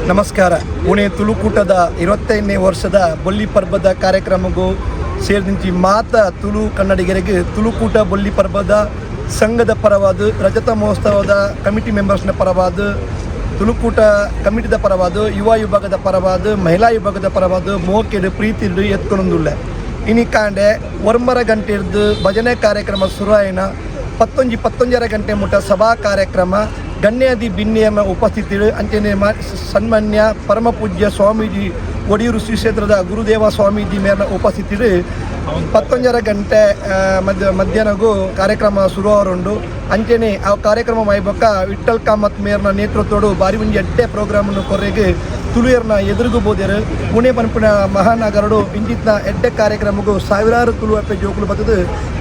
ನಮಸ್ಕಾರ. ಪುಣೆ ತುಳುಕೂಟದ 25ನೇ ವರ್ಷದ ಬೊಲ್ಲಿ ಪರ್ಬದ ಕಾರ್ಯಕ್ರಮಕ್ಕೂ ಸೇರಿದಂತೆ ಮಾತ ತುಳು ಕನ್ನಡಿಗರಿಗೆ ತುಳುಕೂಟ ಬೊಲ್ಲಿ ಪರ್ಬದ ಸಂಘದ ಪರವಾದ ರಜತ ಮಹೋತ್ಸವದ ಕಮಿಟಿ ಮೆಂಬರ್ಸ್ನ ಪರವಾದ ತುಳುಕೂಟ ಕಮಿಟಿದ ಪರವಾದ ಯುವ ವಿಭಾಗದ ಪರವಾದ ಮಹಿಳಾ ವಿಭಾಗದ ಪರವಾದ ಮೋಕೆಡು ಪ್ರೀತಿ ಎತ್ಕೊಂಡುಲ್ಲ ಇನಿ ಕಾಂಡೆ 1 ಗಂಟೆ ಇರ್ದು ಭಜನೆ ಕಾರ್ಯಕ್ರಮ ಶುರುವಾಯಿನ 11 ಗಂಟೆ ಮುಟ್ಟ ಸಭಾ ಕಾರ್ಯಕ್ರಮ ಗಣ್ಯಾದಿ ಭಿನ್ನಿಯಮ್ಮ ಉಪಸ್ಥಿತಿ ಅಂಚನೆ ಸನ್ಮಾನ್ಯ ಪರಮ ಪೂಜ್ಯ ಸ್ವಾಮೀಜಿ ಒಡಿಯೂರು ಶ್ರೀ ಕ್ಷೇತ್ರದ ಗುರುದೇವ ಸ್ವಾಮೀಜಿ ಮೇಲಿನ ಉಪಸ್ಥಿತಿ 11 ಗಂಟೆ ಮಧ್ಯಾಹ್ನಗೂ ಕಾರ್ಯಕ್ರಮ ಶುರುವಾರುಂಡು ಅಂಚನೆ ಆ ಕಾರ್ಯಕ್ರಮ ಮೈಬಕ್ಕ ವಿಠಲ್ ಕಾಮತ್ ಮೇರ್ನ ನೇತೃತ್ವಡು ಬಾರಿ ಒಂದು ಎಡ್ಡೆ ಪ್ರೋಗ್ರಾಮನ್ನು ಕೊರೆಗೆ ತುಳುಯರ್ನ ಎದುರುಗು ಬೋದಿರು ಪುಣೆ ಪಂಪಿನ ಮಹಾನಗರಡು ಇಂಜಿತ್ನ ಎಡ್ಡೆ ಕಾರ್ಯಕ್ರಮಕ್ಕೂ ಸಾವಿರಾರು ತುಳು ಅಪ್ಪೆ ಜೋಕುಲು ಬತ್ತದು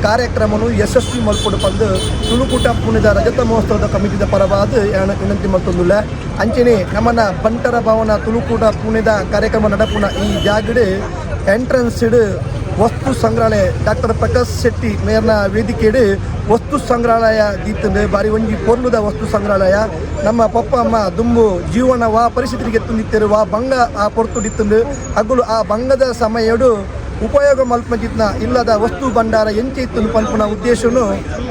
ಕಾರ್ಯಕ್ರಮನು ಯಶಸ್ವಿ ಮಲ್ಪಡು ಬಂದು ತುಳುಕೂಟ ಪುಣೆದ ರಜತ ಮಹೋತ್ಸವದ ಕಮಿಟಿದ ಪರವಾದ ವಿನಂತಿ ಮಲ್ತೊಂದುಲ್ಲ ಅಂಚನೆ ನಮ್ಮನ್ನ ಬಂಟರ ಭವನ ತುಳುಕೂಟ ಪುಣೆದ ಕಾರ್ಯಕ್ರಮ ನಡಪುನ ಈ ಜಾಗಡೆ ಎಂಟ್ರೆನ್ಸ್ ವಸ್ತು ಸಂಗ್ರಹಾಲಯ ಡಾಕ್ಟರ್ ಪ್ರಕಾಶ್ ಶೆಟ್ಟಿ ಮೇರ್ನ ವೇದಿಕೆಡು ವಸ್ತು ಸಂಗ್ರಹಾಲಯ ದೀತಂದು ಬಾರಿ ಒಂಜಿ ಪೊರ್ಲುದ ವಸ್ತು ಸಂಗ್ರಹಾಲಯ ನಮ್ಮ ಪಪ್ಪ ಅಮ್ಮ ದುಂಬು ಜೀವನ ಪರಿಸ್ಥಿತಿಗೆ ಎತ್ತುಂದಿತ್ತರು ಬಂಗ ಆ ಪೊರ್ತು ಡಿತ್ತಂದು ಅಗುಲು ಆ ಬಂಗದ ಸಮಯಡು ಉಪಯೋಗ ಮಲ್ಪಂಚಿತ್ನ ಇಲ್ಲದ ವಸ್ತು ಭಂಡಾರ ಎಂಚೆ ಇತ್ತು ಪಂಪನ ಉದ್ದೇಶನು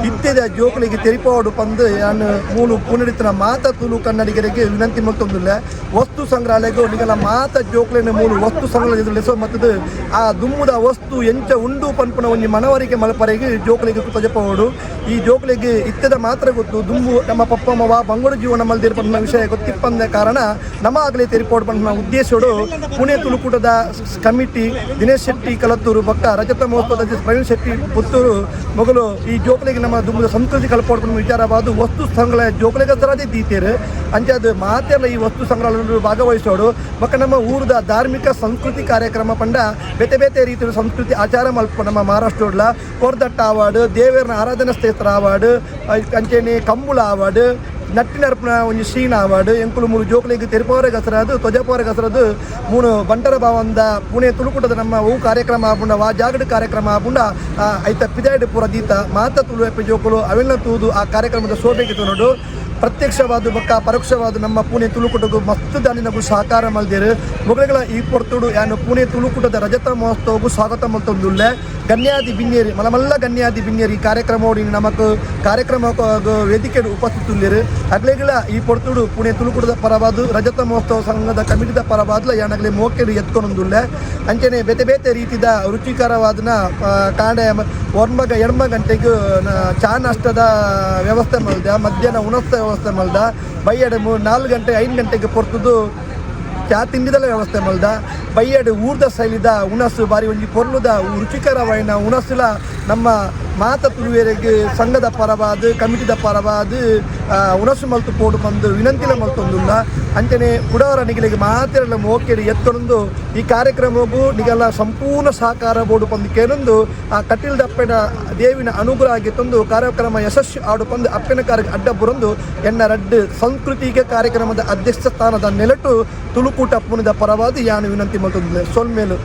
ಇತ್ತೆದ ಜೋಕುಲಿಗೆ ತೆರಿಪೋಡು ಪಂದು ನಾನು ಮೂಲು ಪುನರಿತನ ಮಾತ ತುಳು ಕನ್ನಡಿಗರಿಗೆ ವಿನಂತಿ ಮಲ್ತೊಂದಿಲ್ಲ ವಸ್ತು ಸಂಗ್ರಹಾಲಯಗೂ ನಿಗಲ ಮಾತ ಜೋಕುಲಿನ ಮೂಲು ವಸ್ತು ಸಂಗ್ರಹಾಲಯದ ಲೆಸೋ ಮತ್ತದು ಆ ದುಮ್ಮುದ ವಸ್ತು ಎಂಚ ಉಂಡು ಪಂಪನ ಒಂಜಿ ಮನವರಿಕೆ ಮಲ್ಪರೆಗೆ ಜೋಕುಲಿಗೆ ತಜಪೋಡು ಈ ಜೋಕುಲಿಗೆ ಇತ್ತೆದ ಮಾತ್ರ ಗೊತ್ತು ದುಂಬು ನಮ್ಮ ಪಪ್ಪ ಅಮ್ಮವ ಬಂಗೋಡು ಜೀವನ ಮಲ್ದಿರ ಪಂಪನ ವಿಷಯ ಗೊತ್ತಿಪ್ಪಂದ ಕಾರಣ ನಮ್ಮ ಆಗಲೇ ತೆರಿಪೋಡು ಪಂಪನ ಉದ್ದೇಶಡು ಪುಣೆ ತುಳುಕೂಟದ ಕಮಿಟಿ ದಿನೇಶ್ ಶೆಟ್ಟಿ ಕಲತ್ತೂರು ಬಕ್ಕ ರಜತ ಮಹೋತ್ಸವದ ಪ್ರವೀಣ್ ಶೆಟ್ಟಿ ಪುತ್ತೂರು ಮೊದಲು ಈ ಜೋಕುಲಿಗೆ ನಮ್ಮ ದುಂಬದ ಸಂಸ್ಕೃತಿ ಕಲ್ಪೋಡ್ಕೊಂಡು ವಿಚಾರವಾದ ವಸ್ತು ಸಂಗ್ರಹಾಲಯ ಜೋಕುಲಿಗೆ ತರದೇ ದೀತೇರು ಅಂಚೆ ಮಾತೆಲ್ಲ ಈ ವಸ್ತು ಸಂಗ್ರಹಾಲಯ ಭಾಗವಹಿಸೋಡು ಬಕ್ಕ ನಮ್ಮ ಊರದ ಧಾರ್ಮಿಕ ಸಂಸ್ಕೃತಿ ಕಾರ್ಯಕ್ರಮ ಪಂಡ ಬೇತೆ ಬೇತೆ ರೀತಿಯ ಸಂಸ್ಕೃತಿ ಆಚಾರ ಮಲ್ಪ ನಮ್ಮ ಮಹಾರಾಷ್ಟ್ರಡ್ಲ ಕೋರ್ದಟ್ಟ ಅವಾರ್ಡ್ ದೇವರನ ಆರಾಧನಾ ಕ್ಷೇತ್ರ ಅವಾರ್ಡ್ ಅಂಚೆನೆ ಕಂಬುಳ ಅವಾರ್ಡ್ ನಟ್ಟಿನರ್ಪಣ ಒಂದು ಶೀನ ಅವಾರ್ಡ್ ಎಂಕುಲು ಮೂರು ಜೋಕುಲಿಗೆ ತೆರಿಪವರ ಗಸರದು ತ್ವಜಪವರ ಗಸರದು ಮೂನು ಬಂಟರ ಭಾವಂದ ಪುಣೆ ತುಳುಕೂಟದ ನಮ್ಮ ಹೂ ಕಾರ್ಯಕ್ರಮ ಆಪುಂಡ ವಾ ಜಾಗಡ ಕಾರ್ಯಕ್ರಮ ಆಪುಂಡ ಐತ ಪಿದಾಯ್ಡ್ ಪೂರ ದೀತ ಮಾತ ತುಳು ಎಪ್ಪೆ ಜೋಕುಲು ಅವೆಲ್ಲ ತೂದು ಆ ಕಾರ್ಯಕ್ರಮದ ಶೋಭೆಗೆ ನೋಡು ಪ್ರತ್ಯಕ್ಷವಾದ ಬಕ್ಕ ಪರೋಕ್ಷವಾದ ನಮ್ಮ ಪುಣೆ ತುಳುಕೂಟಗೂ ಮಸ್ತ್ ದಾನಿನಗೂ ಸಹಕಾರ ಮಲ್ದೇರು ಮೊಗಲುಗಳ ಈ ಪೊರ್ತುಡು ಯಾನು ಪುಣೆ ತುಳುಕೂಟದ ರಜತ ಮಹೋತ್ಸವಗೂ ಸ್ವಾಗತ ಮಲ್ತೊಂದುಲ್ಲೆ ಗಣ್ಯಾದಿ ಬಿನ್ನೇರಿ ಮಲಮಲ್ಲ ಗಣ್ಯಾದಿ ಬಿನ್ನೇರಿ ಕಾರ್ಯಕ್ರಮ ನಮಕ್ ಕಾರ್ಯಕ್ರಮ ವೇದಿಕೆ ಉಪಸ್ಥಿತಿರು ಅಗ್ಲೆಗಳ ಈ ಪೊರ್ತುಡು ಪುಣೆ ತುಳುಕೂಟದ ಪರವಾದ ರಜತ ಮಹೋತ್ಸವ ಸಂಘದ ಕಮಿಟಿದ ಪರವಾದ ಯಾನಾಗಲೇ ಮೋಕೆಡು ಎತ್ಕೊಂಡುಲ್ಲೆ ಅಂಚನೆ ಬೇತೆ ಬೇತೆ ರೀತಿದ ರುಚಿಕರವಾದನ ಕಾಂಡೆ 1 ಗಂಟೆಗೂ ಚಾ ನಾಷ್ಟದ ವ್ಯವಸ್ಥೆ ಮಲ್ದ ಮಧ್ಯಾಹ್ನ ಉಣಸ್ತ ವ್ಯವಸ್ಥೆ ಮಲ್ದ ಬೈಯಡೆ 4 ಗಂಟೆ 5 ಗಂಟೆಗೆ ಪೊರ್ತುದು ಚಾ ತಿಂಡಿದಲ್ಲ ವ್ಯವಸ್ಥೆ ಮಲ್ದ ಬೈಯಡೆ ಊರ್ದ ಶೈಲಿದ ಉಣಸು ಬಾರಿ ಒಂಜಿ ಪೊರ್ಲುದ ರುಚಿಕರವಾಯಿನ ಉಣಸುಲ ನಮ್ಮ ಮಾತ ತುಳುವೆರೆಗೆ ಸಂಘದ ಪರವಾದ ಕಮಿಟಿದ ಪರವಾದ ಉಣಸು ಮಲ್ತು ಪೋಡು ಬಂದು ವಿನಂತಿಲ ಮಲ್ತೊಂದುಲ್ಲ ಅಂಚನೆ ಕುಡವರ ನಿಗಲಿಗೆ ಮಾತೆಲ್ಲ ಮೋಕೆಡು ಎತ್ತೊಂದು ಈ ಕಾರ್ಯಕ್ರಮಕ್ಕೂ ನಿಗಲ ಸಂಪೂರ್ಣ ಸಹಕಾರ ಬೋಡು ಬಂದು ಕೇಳೊಂದು ಆ ಕಟೀಲ್ ದಪ್ಪೆನ ದೇವಿನ ಅನುಗ್ರಹ ಆಗಿತ್ತೊಂದು ಕಾರ್ಯಕ್ರಮ ಯಶಸ್ವಿ ಆಡು ಬಂದು ಅಪ್ಪನ ಕಾರ್ಯ ಅಡ್ಡ ಬುರಂದು ಎನ್ನ ರಡ್ಡು ಸಾಂಸ್ಕೃತಿಕ ಕಾರ್ಯಕ್ರಮದ ಅಧ್ಯಕ್ಷ ಸ್ಥಾನದ ನೆಲೆಟು ತುಳುಕೂಟ ಪುಣೆದ ಪರವಾದ ಯಾನು ವಿನಂತಿ ಮಲ್ತೊಂದಿಲ್ಲ ಸೊಲ್ಮೇಲು